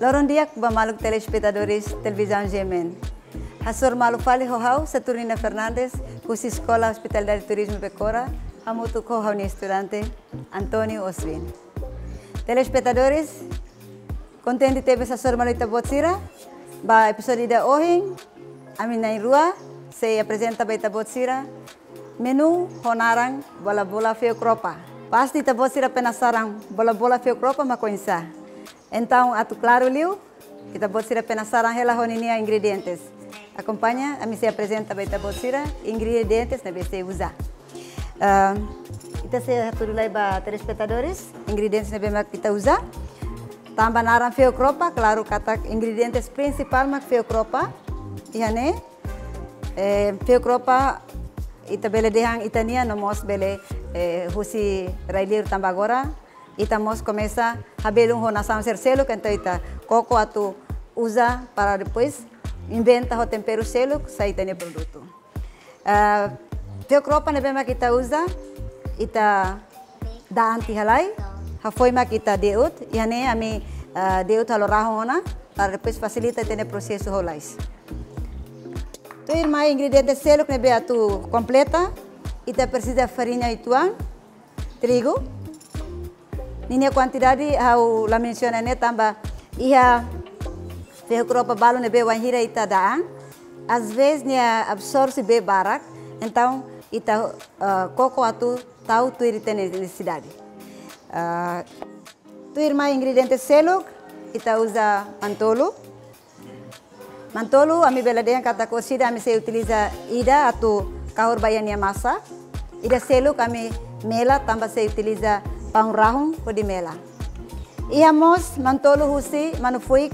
Lorong dia bamalog telespectadores televisão Gemen. Hasor malu fali hohau Saturnina Fernandes, curso Escola Hospitalidade e Turismo Pecora, hamutu kohau ni estudante Antônio Oswin. Telespectadores, contente teve Hasor malu Itabotsira, ba episódio da hoje, amin na rua, se apresenta ba Itabotsira, menu honarang bola-bola feo kropa. Pasti Itabotsira penasaran bola-bola feo kropa makoinsa. Então, atu claro liu, kita botsira penasaran hela honinia ingredientes. Acompanha, a mim se apresenta para botsira ingredientes na BC usar. Kita se hatulai ba telespectadores, ingredientes na BC kita usar. Tambah naran feo kropa, claro kata ingredientes principal mak feo kropa. Ihane, feo kropa ita bele dehang itania nomos bele husi railir tambah agora. Itamos começa a ver nação selo que então ita coco atu usa para depois inventa o tempero selo sai tene produto. Teu cropa nebe mak kita usa ita da anti halai ha foi mak kita deut iane ami deut halorahona para depois facilita tene processo holais. Tu irmã ingredientes selo que nebe atu completa ita precisa farinha ituan trigo. Nini quantidade how la menciona ne tamba ia feo cropa balo ne be wanhira ita daan às vezes nia absorve be barak então ita coco atu tau tu irite necessidade tu irmã ingredientes selo ita usa mantolo ami beladean kata cocida ami se utiliza ida atu kahor bayania massa ida selo kami mela tamba se utiliza pão rahum po di mela. Iamos mantolo husi manufuik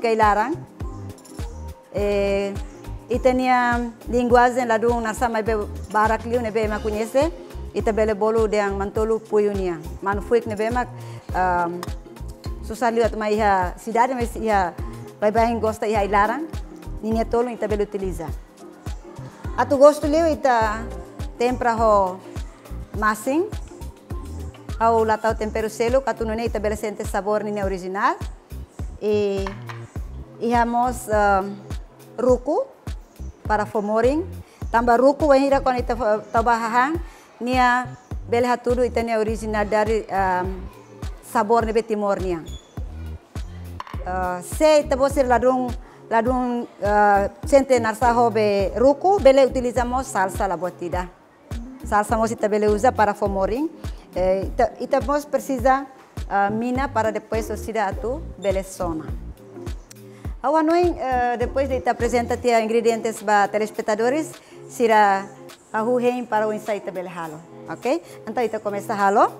kailarang. Itania linguagem ladung nasa mai be barak liu nebe ma conhece. Ita bele bolo deang mantolo puyunia. Manufuik nebe mak susah liu atma iha cidade mas iha bai gosta iha ilarang. Ninia tolo ita bele utiliza. Atu gosto liu ita tempra ho masing. Ao latau tempero selo, katunune ita bela sente sabor nini original. E ihamos ruku para fomoring. Tambah ruku wahira kon ita tabahahang nia bela hatudu ita nia original dari sabor nebe timor nia. Se ita bosir ladung sente narsa hobe ruku bele utilizamos salsa la botida. Salsa mos ita bele usa para fomoring. Ita mos precisa mina para depois ocida atu belezona. Awanoi depois de ita apresenta tia ingredientes ba telespectadores sira ahuheim para o ensaio ita bele halo, ok? Então ita começa halo.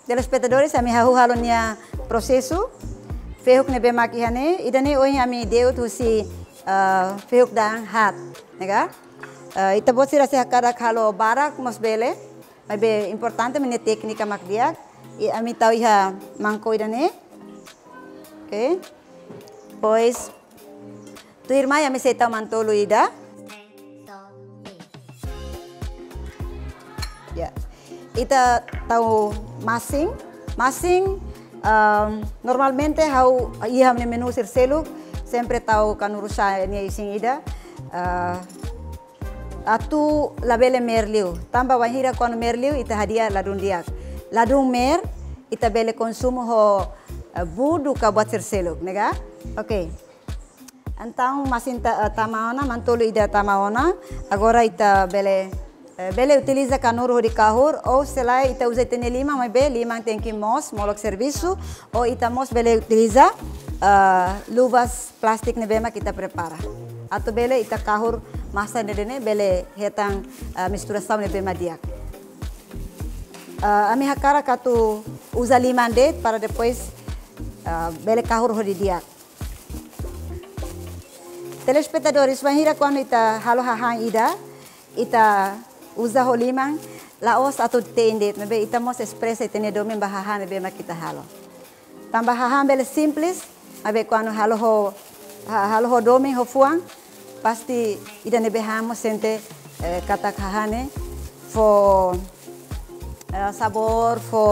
Telespectadores ami hahu halo nia processo fehuk nebe makihane idane oi ami deut husi fehuk dan hat, nega? Ita bot sira se hakara halo barak mos bele, mas be importante mene técnica mak dia, e ami tau iha mangko idane, ok? Pois tu irmã ami se tau mantolo ida, ya, ita tau masing, normalmente hau iha menu selo sempre tau kanurusa nia ising ida atu labele merliu tamba wahira kon merliu ita hadia ladung diak ladung mer ita bele konsumo ho budu ka buat serseluk nega ok então masinta tamaona mantolo ida tamaona agora ita bele utiliza kanuru di kahur ou selai ita usa tene limang mas be limang tem que mos molok serviço ou ita mos bele utiliza luvas plastik nebema kita prepara. Atau bele ita kahur masa nedene bele hetang mistura sam nebema diak. Ami hakara katu usa limande para depois bele kahur hodi diak. telespectadores, mahirap quando ita halo hahang ita usa ho limang, laos atau tendit, mebe ita mos expressa itenia domin bahahan mebe makita halo. Tambah hahang bele simples, mebe quando halo ho domin ho fuang, pasti ida nebe hamo sente kata hahane fo sabor fo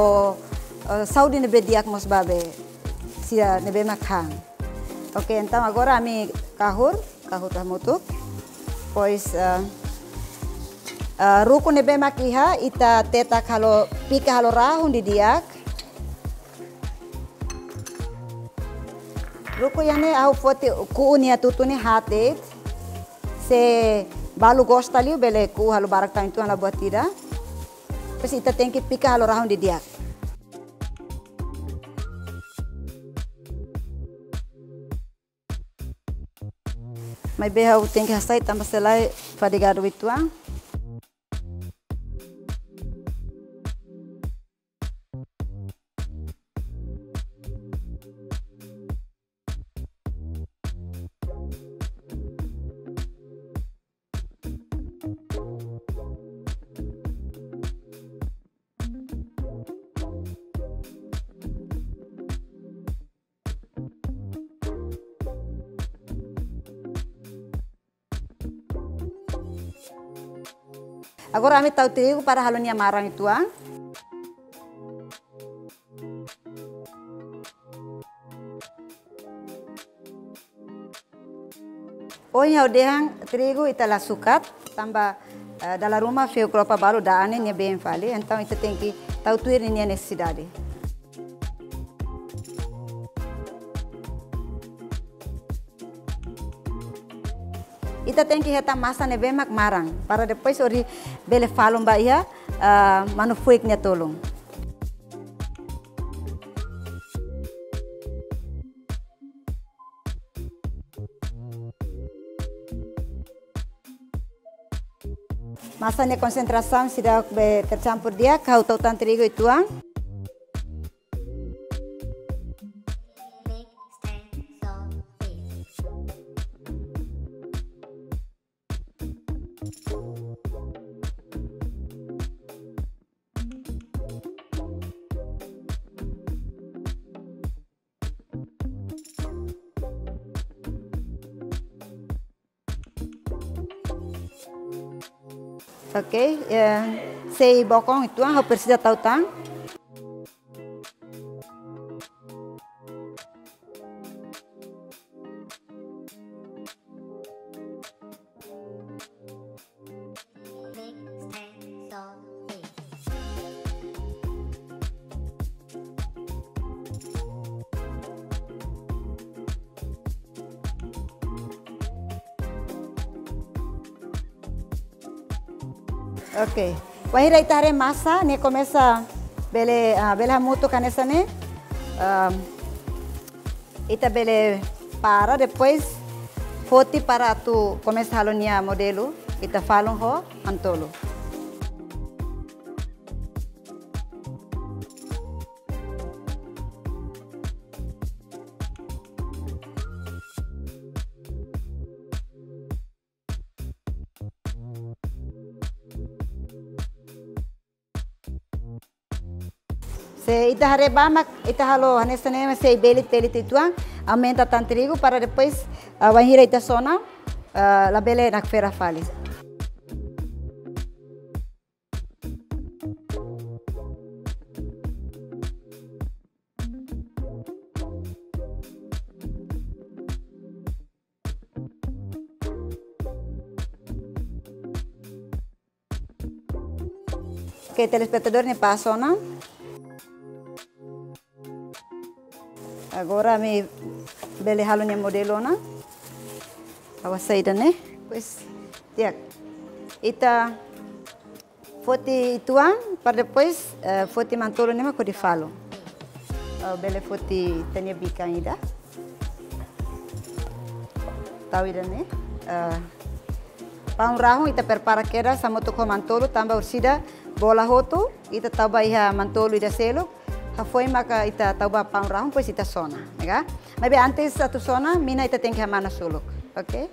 saudi nebe diak mos babe sia nebe makhang. Ok, então agora ami kahur tamutuk, pois ruku nebe makiha ita tetak halo pika halo rahun di diak. Ruku yane au fote ku unia tutuni hate se balu gosta liu bele ku halo barak tain tu halo buat tida. Pois ita tem que pika halo rahun di diak. Mas behau tem que rastar tambah selai fadigado ituang. Agora kami tahu trigo para halonia marang ituang. Onya odehang trigo itala sukat tambah dalam rumah fio kropa baru daane nya bem fali, então ita tem que tahu tuir nia necessidade. Ita tem que retar massa nebe mak marang para depois ori bele falum ba ia manufuik nya tolong. Massa nya concentração sudah tercampur dia kau tautan trigo ituang. Ok, sei bokong itu ang precisa tautang. Ok, wahira itare massa, ne começa bele hamuto canessa ne, ita bele para depois foti para tu começa halonia modelo, ita falon ho antolo. Se ita harebama, ita halo hanessa ne se beli teli tituang, aumenta tan trigo para depois wahira ita sona la bele nak fera fali. Ok, telespectador ne pasona. Agora me bele halonia modelona. Awas saída né? Pois tiak. Ita foti ituang para depois foti mantolo nema ko di falo. Bele foti tanya bikang ida. Tahu ida né? Pang rahong ita prepara kera sama tu ko mantolo tambah ursida bola hoto ita taba iha mantolo ida selok. Foi maka ita tauba pang rahong pois ita sona, nega? Mas antes atu sona mina ita tem que amana suluk. oke?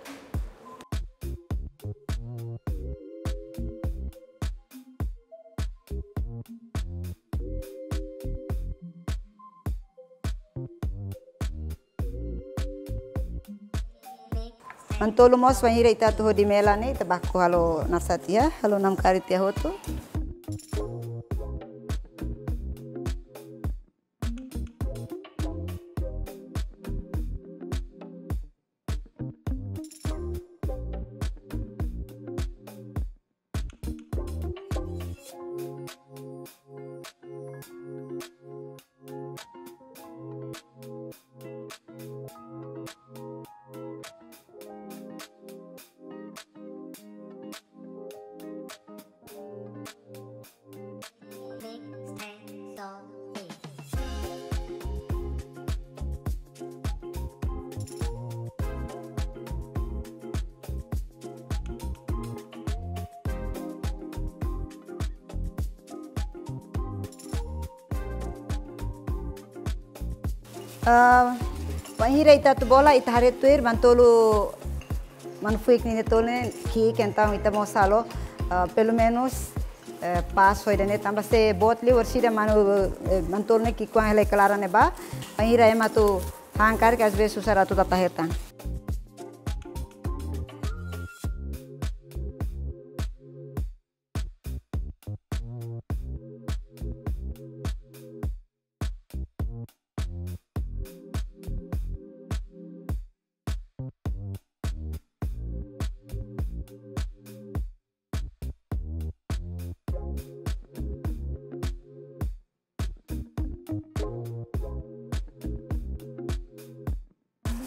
Mantolo mos wanhira ita tuho di mela ne tabako halo nasatia halo nam kari tia hoto. Wanhira ita tu bola ita hari tuir mantolo manfuik ni tolne ki então ita mosalo pelo menos passo ida ne tamba se botli orsida manu mantolne ki ko hele clara ne ba wanhira ema tu hankar que às vezes usara tu tata hetan.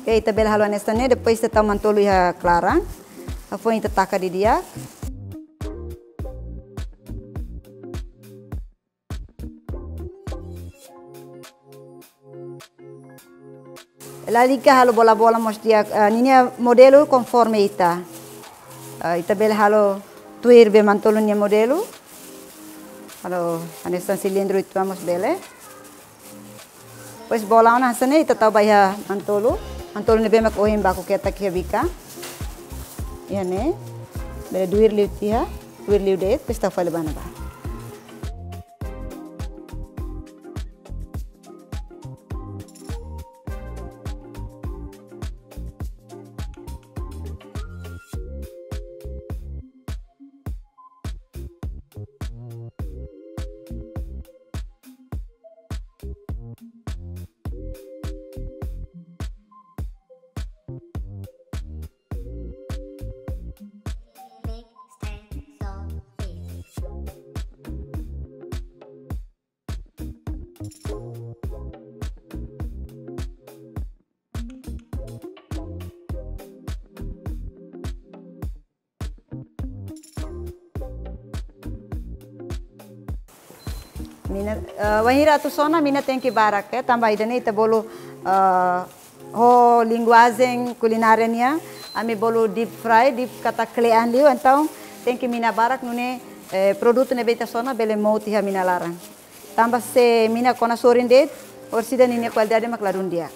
Okay, ita bela haluan esta ne, depois ita mantolo ya clara, foi ita taka di dia. Lalika halu bola-bola mos dia, ninya modelo conforme ita. Ita bela halu tuir be mantolo niya modelo. Halu anestan cilindro itu mos bele. Pois bola ona hasane ita tau baya mantolo. Mantolo ne bemak ohim baku keta kia bika. Iya ne. Bele duir liu tia, duir liu det, pesta fale bana ba. Mina wanhira tu sona mina tem que barak tambah idane ita bolu ho linguagem culinária ami bolu deep fry deep kata klean liu então tem que mina barak nune produto ne beta sona bele mouti ha mina larang tambah se mina kona sorindet orsida nine qualidade maklarun dia.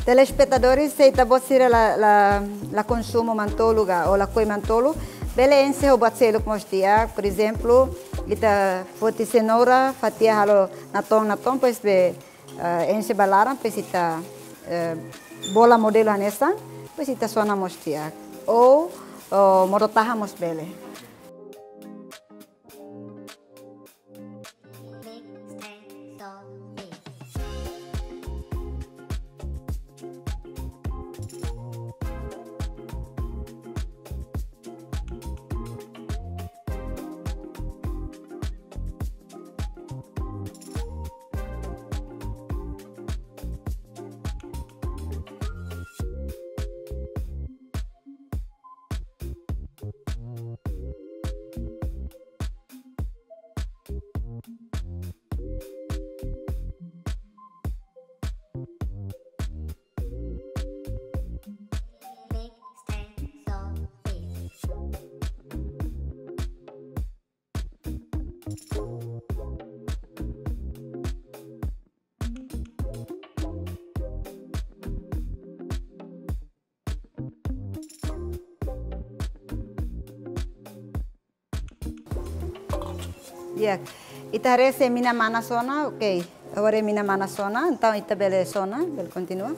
Telespectadores, se ita botsira la consumo mantolo ou la coi mantolo, bele ense o batselo como dia, por exemplo, Ita foti cenoura, fatia halo natong, pois be enche balaram, pois ita bola modelo hanesan, pois ita sona mostiak. Ou morotaha mos bele. Ya, ita rese mina mana sona, ok. Agora mina mana sona, então ita bele sona, bele continua.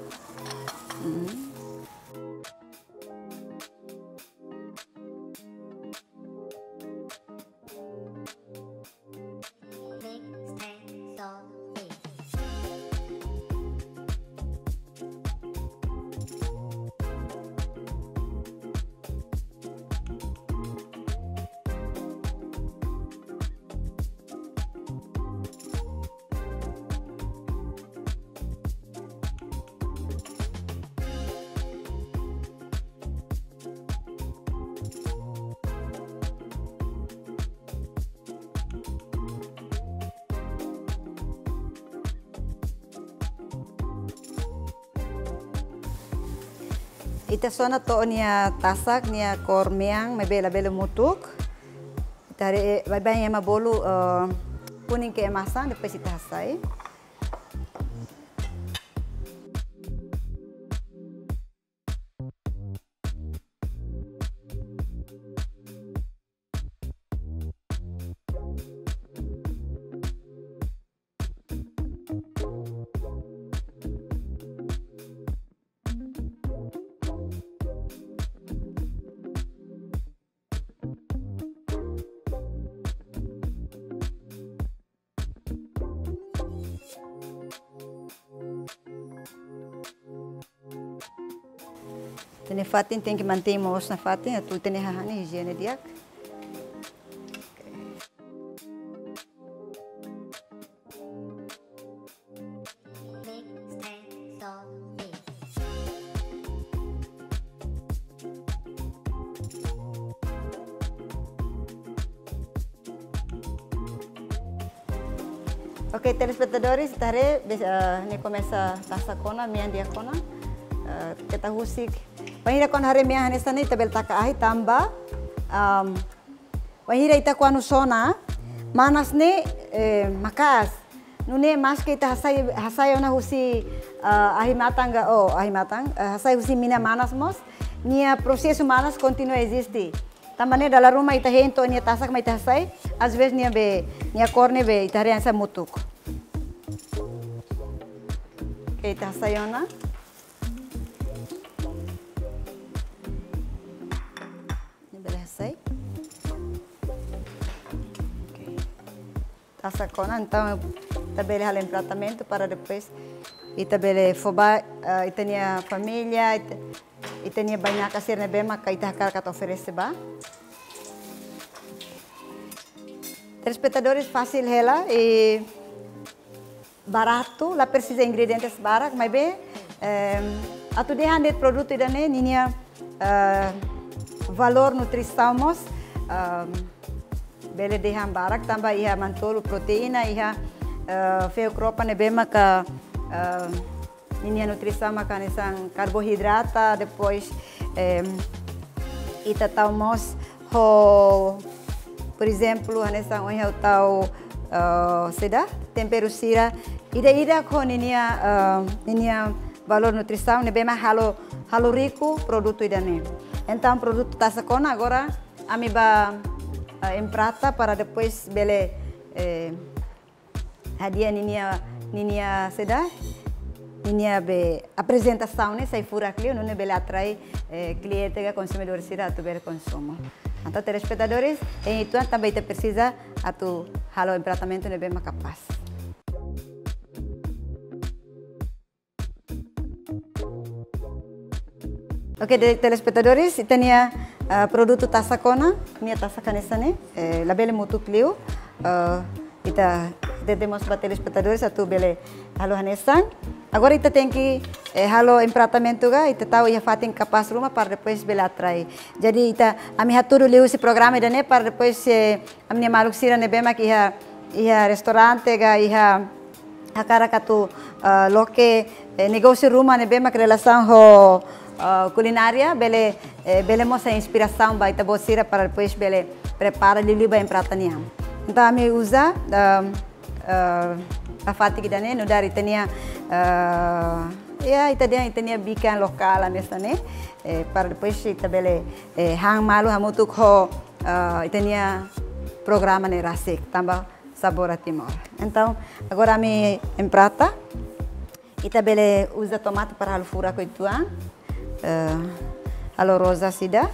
Ita sona to nia tasak nia kormeang me bela mutuk. Ita vai bem ema bolo kuning ke emasan depois ita hasai. Tene fatin tem que manter mos na fatin, tu tene hahani higiene diak. Ok, telespectadores, tare ne começa tasa kona, mian dia kona, kita husik. Wahira kon hari mian hanesa ni tabel taka ahi tamba. Wahira ita kuanu sona, manas ne makas. Nune mas ke ita hasai ona husi ahi matang hasai husi mina manas mos. Nia processo manas continua existe. Também dalam rumah ita hento nia tasak mai ita hasai, às vezes nia corne be ita riansa mutuk. Okay, ita hasai ona. Sacona, então tabele hal em tratamento para depois e tabele foba e tinha família e tinha banyak kasir na bema ka ita kata oferece ba. Telespectadores fácil hela e barato, lá precisa ingredientes barato, mas bem atu dehan det produto idane ninia valor nutrição mos bele dehan barak tambah iha mantolo proteína iha feo kropa ne bema ka ini nutrição maka nesang karbohidrata depois ita taumos ho por exemplo nesang oiha tau seda tempero sira ida ko ninia valor nutrição ne bema halo rico produto idane então produto tasakona agora amiba em prata para depois bele hadiah ninia seda ninia be apresentação né sai fura clio não bele atrai cliente que consumidor sira tu bele consumo. Então telespectadores em itu também te precisa atu halo em tratamento ne bem capaz. Ok, telespectadores, tinha produto taça cona, minha taça canessa né, labele muito clio, ita temos para telespectadores atu bele halo hanesan. Agora ita tem que halo em tratamento ga, ita tahu ia fatin capaz rumah para depois bele atrai. Jadi ita ami haturu liu esse programa dane para depois a minha maluk sira ne bema que ia restaurante ga ia akara katu loke negócio rumah ne bema que relação ho culinária, bele mostra inspiração para itabosira para depois bele prepara liliba em prata niam. Então a me usa a fatik dane no dari tenia itania bikan lokal nessa né para depois ita bele hang malu hamutuk ho itania programa ne rasik tambah sabor a Timor. Então agora me em prata ita bele usa tomate para alfura com ituan. Halo rosa sida.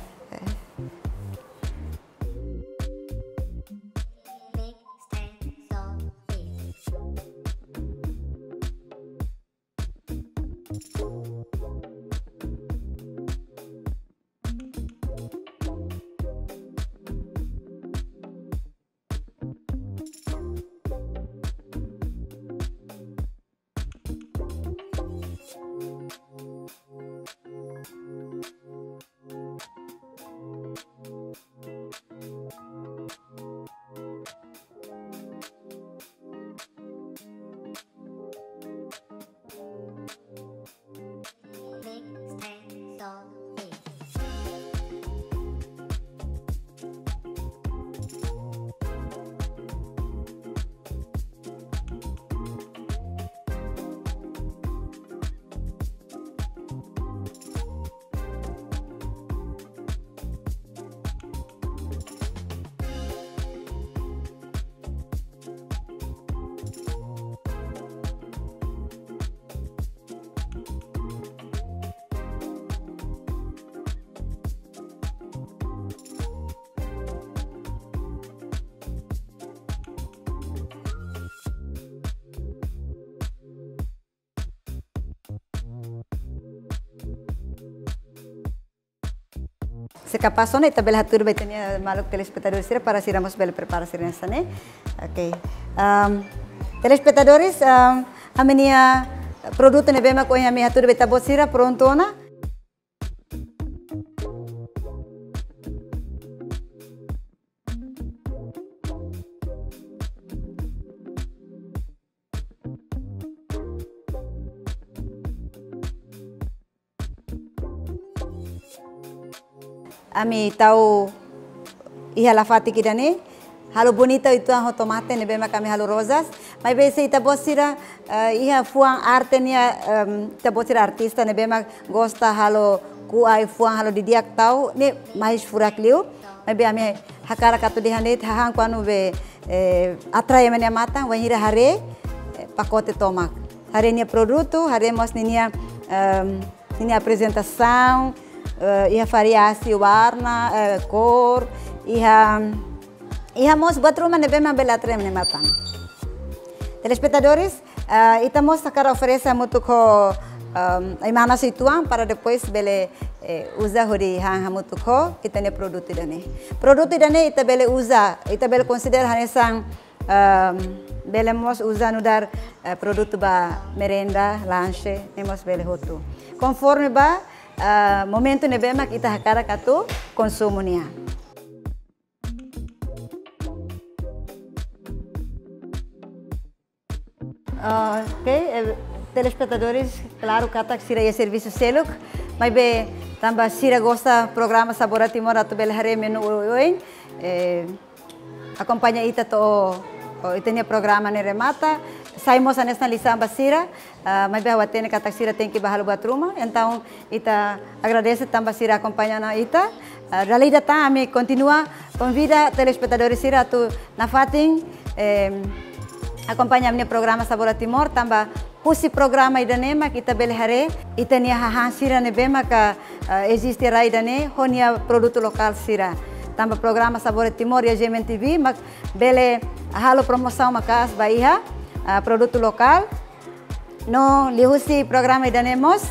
Se capaz só ita bela hatur vai tenia maluk telespectadores para siramos bela prepara nessa né. Ok. Telespectadores a minha produto ne bema ko a minha hatur vai tabosira pronto na. Ami tahu ia la fatik dane halo bonita itu ho tomate ne bema kami halo rosas mas bese ita bosira ia fuang arte nia ita bosira artista ne bema gosta halo kuai fuang halo didiak tahu ne mais furak liu mas be ami hakara katu dihane hang kwanu be atrai mania mata wanhira hare pacote tomak hare nia produto hare mos nia apresentação ia variasi warna, cor, ia mos buat rumah nebe bela trem ne matang. Telespectadores, ita mos sakara oferece muito ko imana situang para depois bele usa hori hang muito ko ita ne produto dane. Produto dane ita bele usa, ita bele consider hanesang bele mos usa nudar produto ba merenda, lanche, nemos bele hotu. Conforme ba momento ne bema kita hakara katu konsumo niya. Ok, telespectadores, claro kata sira ya serviço seluk, mas be tamba sira gosta programa Sabor a Timor atu bel hare menu oin, acompanha ita to itenia programa ne remata. Saímos a nessa lição basira, mas bem watene kata sira tem que bahalo buat rumah, então ita agradece tambah sira acompanhando ita, Dali datang, kami continua convida telespectadores sira tu na fating acompanhar minha programa Sabor Timor, tambah husi programa idanema kita bele hare itania hahan sira nebema ka existe rai dane honia produto lokal sira. Tambah programa Sabor Timor ya Gemen TV mak bele halo promoção makas Bahia produto lokal. No lihusi programa idanemos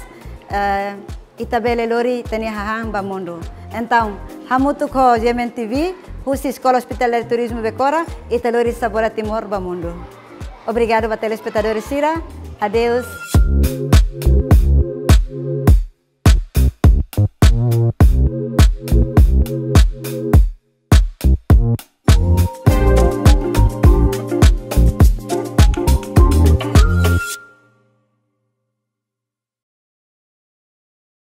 itabele lori tania hahan ba mundo. Então, hamutu ko Gemen TV, husi Escola Hospitalar de Turismo Becora, italori Sabor Timor ba mundo. Obrigado para telespectadores sira. Adeus.